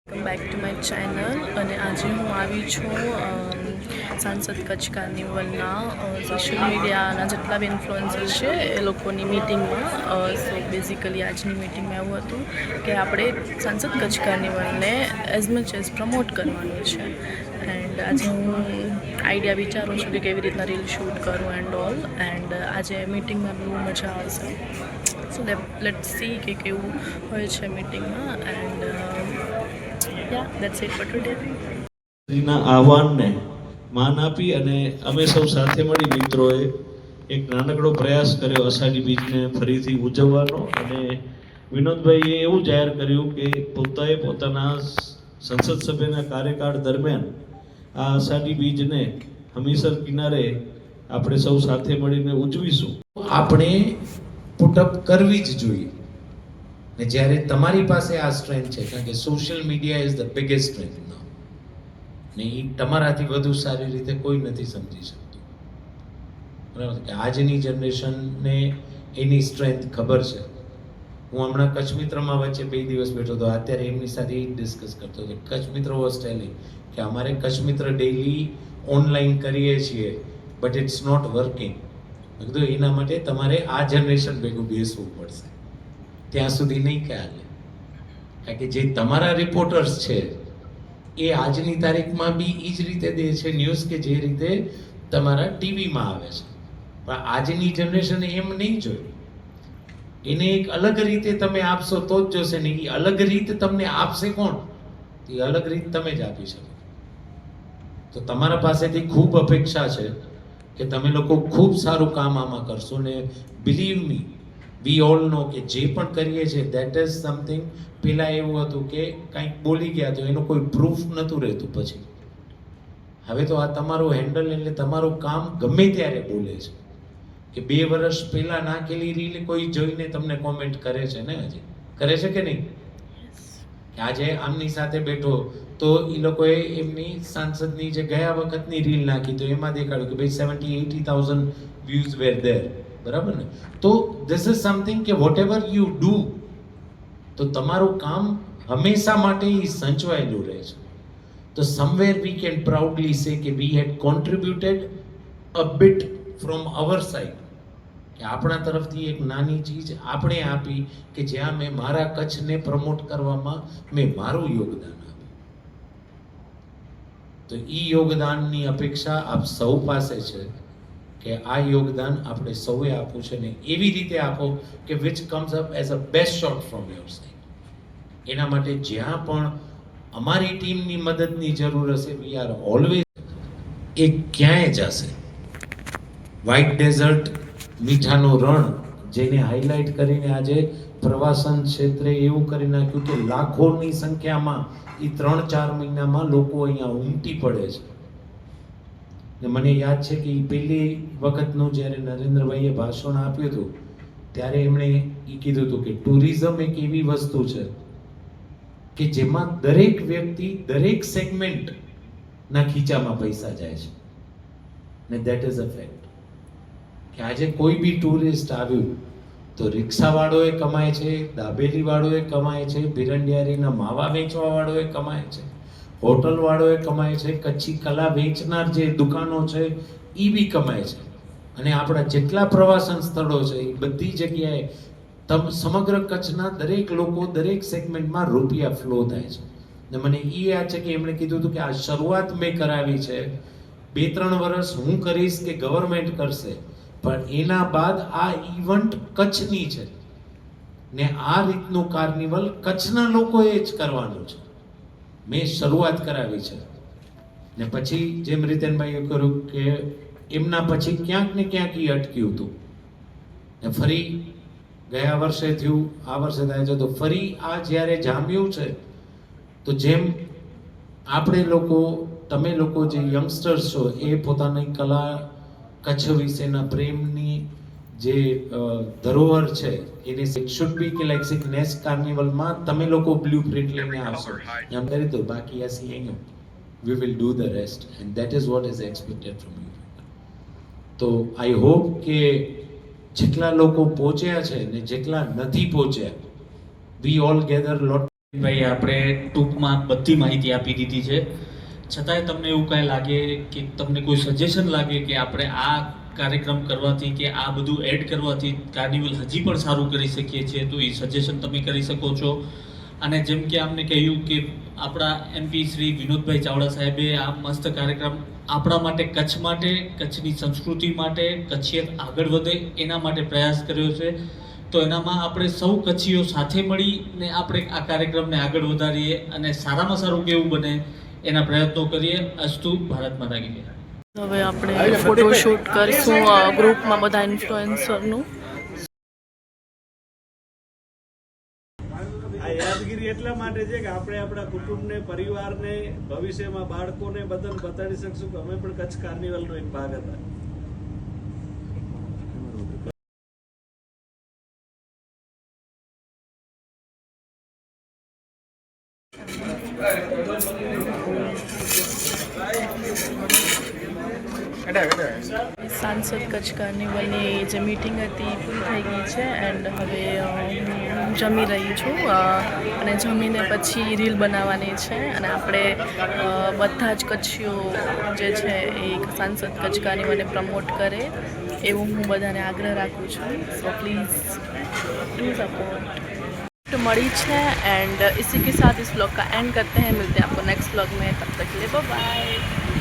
Welcome back to my channel અને આજે હું આવી છું સાંસદ કચ્છ કાર્નિવલના સોશિયલ મીડિયાના જેટલા બી ઇન્ફ્લુઅન્સર છે એ લોકોની મિટિંગમાં. સો બેઝિકલી આજની મિટિંગમાં એવું હતું કે આપણે સાંસદ કચ્છ કાર્નિવલને એઝ મચ એઝ પ્રમોટ કરવાનું છે. એન્ડ આજે હું આઈડિયા વિચારું છું કે કેવી રીતના રીલ શૂટ કરું એન્ડ ઓલ. એન્ડ આજે મિટિંગમાં બહુ મજા આવશે. સો લેટ્સ સી કે કેવું હોય છે મિટિંગમાં. And yeah, that's it for today. ના આહવાનને માન આપી અને અમે સૌ સાથે મળી મિત્રોએ એક નાનકડો પ્રયાસ કર્યો અષાઢી બીજને ફરીથી ઉજવવાનો. અને વિનોદભાઈએ એવું જાહેર કર્યું કે પોતાએ પોતાના સંસદ સભ્યના કાર્યકાળ દરમિયાન આ અષાઢી બીજને હમીસર કિનારે આપણે સૌ સાથે મળીને ઉજવીશું. આપણે પુટઅપ કરવી જ જોઈએ. ને જ્યારે તમારી પાસે આ સ્ટ્રેન્થ છે, કારણ કે social media is the biggest strength now, ને એ તમારાથી વધુ સારી રીતે કોઈ નથી સમજી શકતું. બરાબર કે આજની જનરેશનને એની સ્ટ્રેન્થ ખબર છે. હું હમણાં કચ્છ મિત્રમાં વચ્ચે 2 દિવસ બેઠો હતો. અત્યારે એમની સાથે એ ડિસ્કસ કરતો હતો. કચ્છ મિત્ર વોઝ ટેલિંગ કે અમારે કચ્છ મિત્ર ડેઈલી ઓનલાઈન કરીએ છીએ બટ ઇટ્સ નોટ વર્કિંગ. મેં કીધું એના માટે તમારે આ જનરેશન ભેગું બેસવું પડશે. ત્યાં સુધી નહીં ખ્યાલ. કારણ કે જે તમારા રિપોર્ટર્સ છે એ આજની તારીખમાં બી એ જ રીતે દે છે ન્યૂઝ કે જે રીતે તમારા ટીવીમાં આવે છે. પણ આજની જનરેશન એમ નહીં જોયું. એને એક અલગ રીતે તમે આપશો તો જ જોશે. ને એ અલગ રીત તમને આપશે કોણ? એ અલગ રીત તમે જ આપી શકો. તો તમારા પાસેથી ખૂબ અપેક્ષા છે કે તમે લોકો ખૂબ સારું કામ આમાં કરશો. ને believe me, we all know કે જે પણ કરીએ છીએ દેટ ઇઝ સમથિંગ. પહેલાં એવું હતું કે કંઈક બોલી ગયા તો એનું કોઈ પ્રૂફ નહોતું રહેતું. પછી હવે તો આ તમારું હેન્ડલ એટલે તમારું કામ ગમે ત્યારે બોલે છે. કે 2 વર્ષ પહેલાં નાખેલી રીલ કોઈ જોઈને તમને કોમેન્ટ કરે છે ને, હજી કરે છે કે નહીં? આજે આમની સાથે બેઠો તો એ લોકોએ એમની સાંસદની જે ગયા વખતની રીલ નાખી તો એમાં દેખાડ્યું કે ભાઈ 70-80,000 વ્યૂઝ વેર ધેર. બરાબર ને? તો ધીસ ઇઝ સમથિંગ કે વોટ એવર યુ ડુ, તો તમારું કામ હંમેશા માટે એ સંચવાયેલું રહે છે. તો somewhere we can proudly say કે we had contributed a bit from our side. કે આપણા તરફથી એક નાની ચીજ આપણે આપી કે જ્યાં મેં મારા કચ્છને પ્રમોટ કરવામાં મેં મારું યોગદાન આપ્યું. તો એ યોગદાનની અપેક્ષા આપ સૌ પાસે છે કે આ યોગદાન આપણે સૌએ આપવું છે. ને એવી રીતે આપો કે which comes up as a best shot from your side. એના માટે જ્યાં પણ અમારી ટીમની મદદની જરૂર હશે વી આર ઓલવેઝ. એ ક્યાંય જશે. વ્હાઇટ ડેઝર્ટ, મીઠાનું રણ, જેને હાઇલાઇટ કરીને આજે પ્રવાસન ક્ષેત્રે એવું કરી નાખ્યું કે લાખોની સંખ્યામાં એ 3-4 મહિનામાં લોકો અહીંયા ઉમટી પડે છે. ને મને યાદ છે કે એ પહેલી વખતનું જ્યારે નરેન્દ્રભાઈએ ભાષણ આપ્યું હતું ત્યારે એમણે એ કીધું હતું કે ટુરિઝમ એક એવી વસ્તુ છે કે જેમાં દરેક વ્યક્તિ દરેક સેગમેન્ટના ખીચામાં પૈસા જાય છે. ને દેટ ઇઝ અ ફેક્ટ કે આજે કોઈ બી ટુરિસ્ટ આવ્યું તો રિક્ષાવાળોએ કમાય છે, દાબેલીવાળોએ કમાય છે, બિરંડિયારીના માવા વેચવાવાળોએ કમાય છે, હોટલવાળોએ કમાય છે, કચ્છી કલા વેચનાર જે દુકાનો છે એ બી કમાય છે. અને આપણા જેટલા પ્રવાસન સ્થળો છે એ બધી જગ્યાએ સમગ્ર કચ્છના દરેક લોકો દરેક સેગમેન્ટમાં રૂપિયા ફ્લો થાય છે. ને મને એ યાદ છે કે એમણે કીધું હતું કે આ શરૂઆત મેં કરાવી છે, 2-3 વર્ષ હું કરીશ કે ગવર્મેન્ટ કરશે, પણ એના બાદ આ ઇવેન્ટ કચ્છની છે. ને આ રીતનું કાર્નિવલ કચ્છના લોકોએ જ કરવાનું છે. મેં શરૂઆત કરાવી છે. ને પછી જેમ રીતનભાઈએ કર્યું કે એમના પછી ક્યાંક ને ક્યાંક એ અટક્યું હતું. ને ફરી ગયા વર્ષે થયું, આ વર્ષે થાય છે. તો ફરી આ જ્યારે જામ્યું છે તો જેમ આપણે લોકો, તમે લોકો જે યંગસ્ટર્સ છો એ પોતાની કલા, કચ્છ વિશેના પ્રેમની જે ધરોહર છે એને શુડ બી કે લાઈક નેક્સ્ટ કાર્નિવલમાં તમે લોકો બ્લુ પ્રિન્ટ લઈને આવશો એમ કરી દો. બાકી આ સીએંગ we will do the rest and that is what is expected from you. તો આઈ હોપ કે જેટલા લોકો પહોંચ્યા છે ને જેટલા નથી પહોંચ્યા, વી ઓલ ગેધર લોટ ભાઈ આપણે ટૂંકમાં બધી માહિતી આપી દીધી છે, છતાંય તમને એવું કાંઈ લાગે કે તમને કોઈ સજેશન લાગે કે આપણે આ કાર્યક્રમ કરવાથી કે આ બધું એડ કરવાથી કાર્નિવલ હજી પણ સારું કરી શકીએ છીએ, તો એ સજેશન તમે કરી શકો છો. અને જેમ કે આમને કહ્યું કે આપણા MP શ્રી વિનોદભાઈ ચાવડા સાહેબે આ મસ્ત કાર્યક્રમ આપણા માટે, કચ્છ માટે, કચ્છની સંસ્કૃતિ માટે, કચ્છિયત આગળ વધે એના માટે પ્રયાસ કર્યો છે. તો એનામાં આપણે સૌ કચ્છીઓ સાથે મળીને આપણે આ કાર્યક્રમને આગળ વધારીએ અને સારામાં સારું કેવું બને એના પ્રયત્નો કરીએ. અસ્તુ, ભારત માતા કી જય. હવે આપણે ફોટોશૂટ કરીશું ગ્રુપમાં બધા ઇન્ફ્લુએન્સરનું. આ યાદગીરી એટલા માટે છે કે આપણે આપણા કુટુંબને, પરિવારને, ભવિષ્યમાં બાળકોને બધાને બતાડી શકશું કે અમે પણ કચ્છ કાર્નિવલનો એક ભાગ હતા. સાંસદ કચ્છ કાર્નિવલની જે મીટિંગ હતી પૂરી થઈ ગઈ છે એન્ડ હવે હું જમી રહી છું અને જમીને પછી રીલ બનાવવાની છે અને આપણે બધા જ કચ્છીઓ જે છે એ સાંસદ કચ્છ કાર્નિવલને પ્રમોટ કરે એવું હું બધાને આગ્રહ રાખું છું. સો પ્લીઝ डू सपोर्ट मड़ी है एंड इसी के साथ इस ब्लॉग का एंड करते हैं. मिलते हैं आपको नेक्स्ट ब्लॉग में. तब तक के लिए बाय बाय.